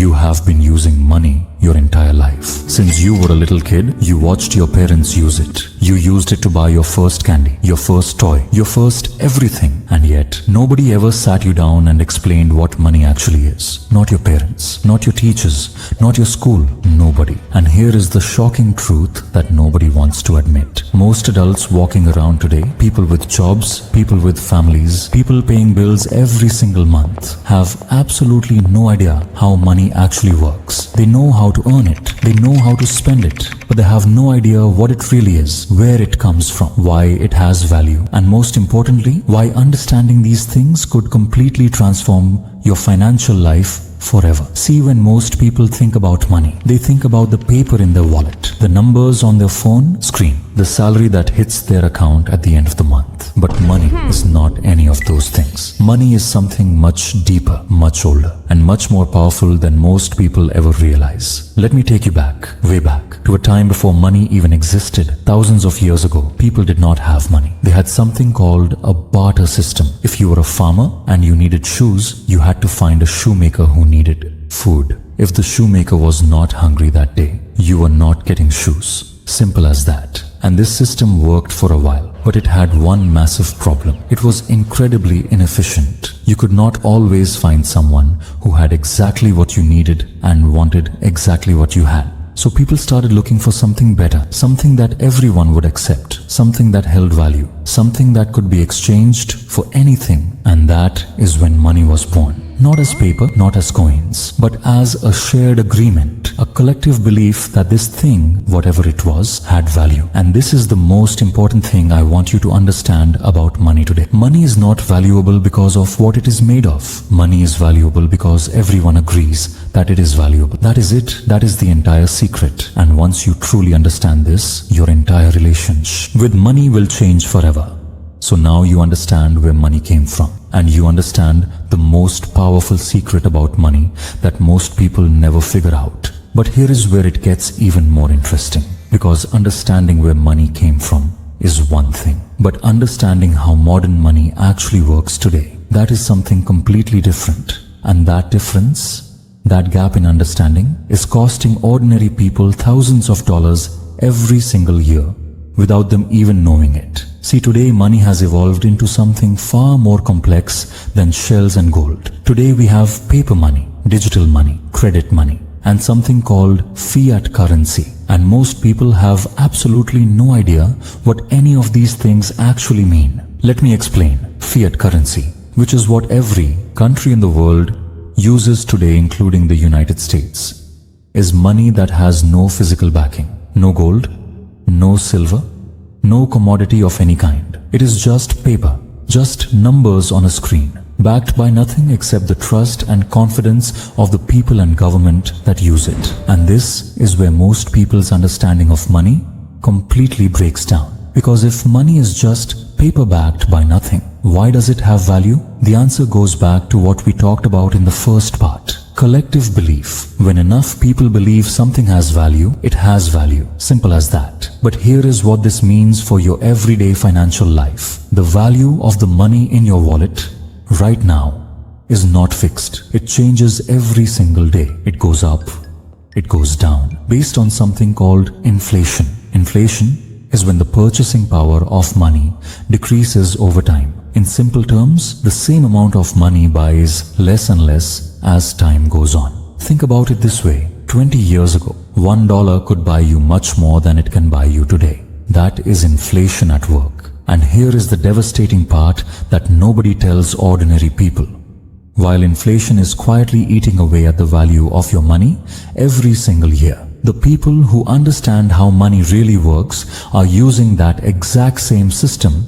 You have been using money your entire life. Since you were a little kid, you watched your parents use it. You used it to buy your first candy, your first toy, your first everything. And yet, nobody ever sat you down and explained what money actually is. Not your parents, not your teachers, not your school, nobody. And here is the shocking truth that nobody wants to admit. Most adults walking around today, people with jobs, people with families, people paying bills every single month, have absolutely no idea how money actually works. They know how to earn it, they know how to spend it, but they have no idea what it really is, where it comes from, why it has value, and most importantly, why understanding these things could completely transform your financial life forever. See, when most people think about money, they think about the paper in their wallet, the numbers on their phone screen, the salary that hits their account at the end of the month. But money is not any of those things. Money is something much deeper, much older, and much more powerful than most people ever realize. Let me take you back, way back, to a time before money even existed. Thousands of years ago, people did not have money. They had something called a barter system. If you were a farmer and you needed shoes, you had to find a shoemaker who needed food. If the shoemaker was not hungry that day, you were not getting shoes. Simple as that. And this system worked for a while, but it had one massive problem. It was incredibly inefficient. You could not always find someone who had exactly what you needed and wanted exactly what you had. So people started looking for something better, something that everyone would accept, something that held value, something that could be exchanged for anything. And that is when money was born. Not as paper, not as coins, but as a shared agreement, a collective belief that this thing, whatever it was, had value. And this is the most important thing I want you to understand about money today. Money is not valuable because of what it is made of. Money is valuable because everyone agrees that it is valuable. That is it. That is the entire secret. And once you truly understand this, your entire relationship with money will change forever. So now you understand where money came from, and you understand the most powerful secret about money that most people never figure out. But here is where it gets even more interesting, because understanding where money came from is one thing, but understanding how modern money actually works today, that is something completely different. And that difference, that gap in understanding, is costing ordinary people thousands of dollars every single year without them even knowing it. See, today money has evolved into something far more complex than shells and gold. Today we have paper money, digital money, credit money, and something called fiat currency. And most people have absolutely no idea what any of these things actually mean. Let me explain. Fiat currency, which is what every country in the world uses today, including the United States, is money that has no physical backing, no gold, no silver, no commodity of any kind. It is just paper, just numbers on a screen, backed by nothing except the trust and confidence of the people and government that use it. And this is where most people's understanding of money completely breaks down. Because if money is just paper backed by nothing, why does it have value? The answer goes back to what we talked about in the first part. Collective belief. When enough people believe something has value, it has value. Simple as that. But here is what this means for your everyday financial life. The value of the money in your wallet right now is not fixed. It changes every single day. It goes up, it goes down, based on something called inflation. Inflation is when the purchasing power of money decreases over time. In simple terms, the same amount of money buys less and less as time goes on. Think about it this way. 20 years ago, $1 could buy you much more than it can buy you today. That is inflation at work. And here is the devastating part that nobody tells ordinary people. While inflation is quietly eating away at the value of your money every single year, the people who understand how money really works are using that exact same system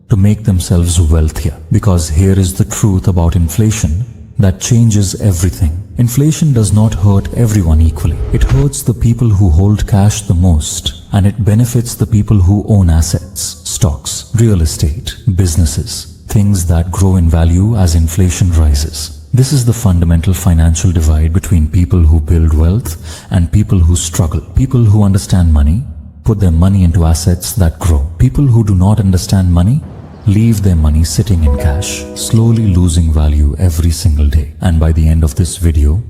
to make themselves wealthier. Because here is the truth about inflation that changes everything. Inflation does not hurt everyone equally. It hurts the people who hold cash the most, and it benefits the people who own assets, stocks, real estate, businesses, things that grow in value as inflation rises. This is the fundamental financial divide between people who build wealth and people who struggle. People who understand money put their money into assets that grow. People who do not understand money leave their money sitting in cash, slowly losing value every single day. And by the end of this video,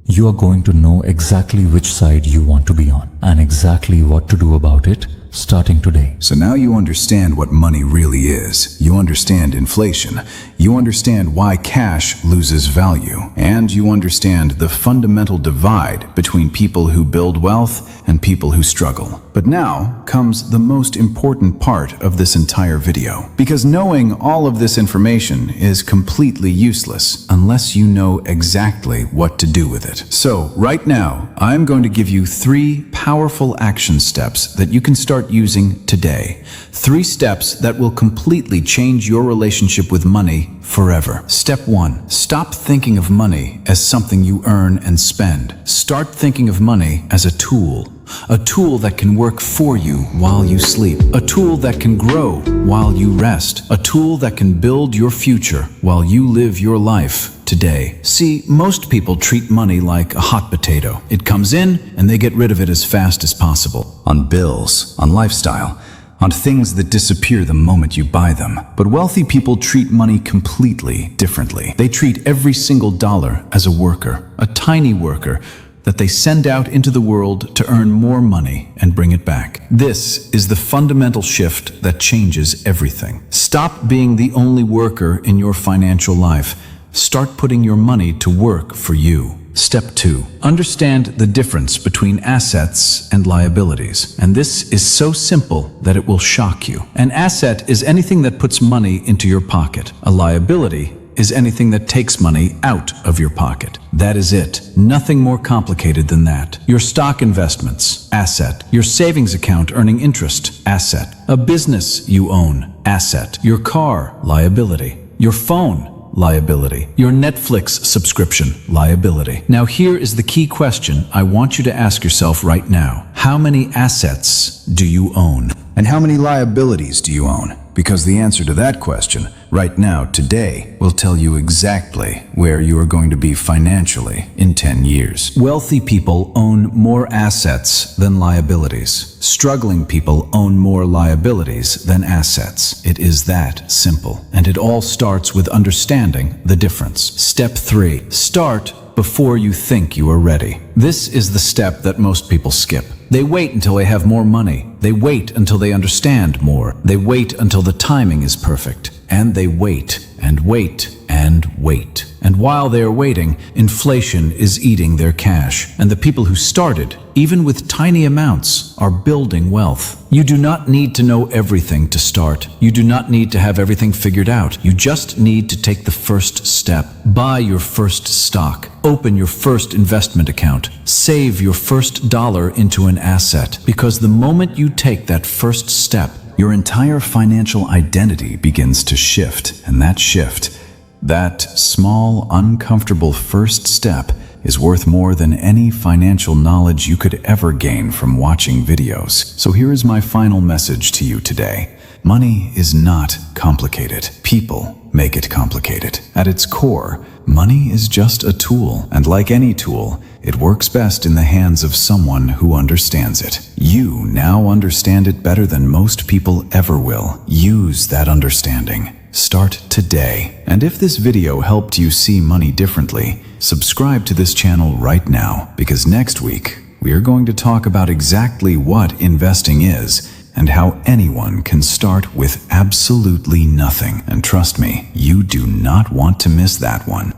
you are going to know exactly which side you want to be on and exactly what to do about it starting today. So now you understand what money really is. You understand inflation. You understand why cash loses value. And you understand the fundamental divide between people who build wealth and people who struggle. But now comes the most important part of this entire video. Because knowing all of this information is completely useless unless you know exactly what to do with it. So right now, I'm going to give you 3 powerful action steps that you can start using today. 3 steps that will completely change your relationship with money forever. Step 1. Stop thinking of money as something you earn and spend. Start thinking of money as a tool. A tool that can work for you while you sleep. A tool that can grow while you rest. A tool that can build your future while you live your life today. See, most people treat money like a hot potato. It comes in and they get rid of it as fast as possible. On bills, on lifestyle, on things that disappear the moment you buy them. But wealthy people treat money completely differently. They treat every single dollar as a worker, a tiny worker, that they send out into the world to earn more money and bring it back. This is the fundamental shift that changes everything. Stop being the only worker in your financial life. Start putting your money to work for you. Step 2. Understand the difference between assets and liabilities. And this is so simple that it will shock you. An asset is anything that puts money into your pocket. A liability is anything that takes money out of your pocket. That is it. Nothing more complicated than that. Your stock investments, asset. Your savings account earning interest, asset. A business you own, asset. Your car, liability. Your phone, liability. Your Netflix subscription, liability. Now here is the key question I want you to ask yourself right now. How many assets do you own? And how many liabilities do you own? Because the answer to that question, right now, today, will tell you exactly where you are going to be financially in 10 years. Wealthy people own more assets than liabilities. Struggling people own more liabilities than assets. It is that simple. And it all starts with understanding the difference. Step 3. Start before you think you are ready. This is the step that most people skip. They wait until they have more money. They wait until they understand more. They wait until the timing is perfect. And they wait and wait and wait. And while they are waiting, inflation is eating their cash. And the people who started, even with tiny amounts, are building wealth. You do not need to know everything to start. You do not need to have everything figured out. You just need to take the first step. Buy your first stock. Open your first investment account. Save your first dollar into an asset. Because the moment you take that first step, your entire financial identity begins to shift. And that shift, that small, uncomfortable first step, is worth more than any financial knowledge you could ever gain from watching videos. So here is my final message to you today. Money is not complicated. People make it complicated. At its core, money is just a tool, and like any tool, it works best in the hands of someone who understands it. You now understand it better than most people ever will. Use that understanding. Start today. And if this video helped you see money differently, subscribe to this channel right now, because next week, we are going to talk about exactly what investing is and how anyone can start with absolutely nothing. And trust me, you do not want to miss that one.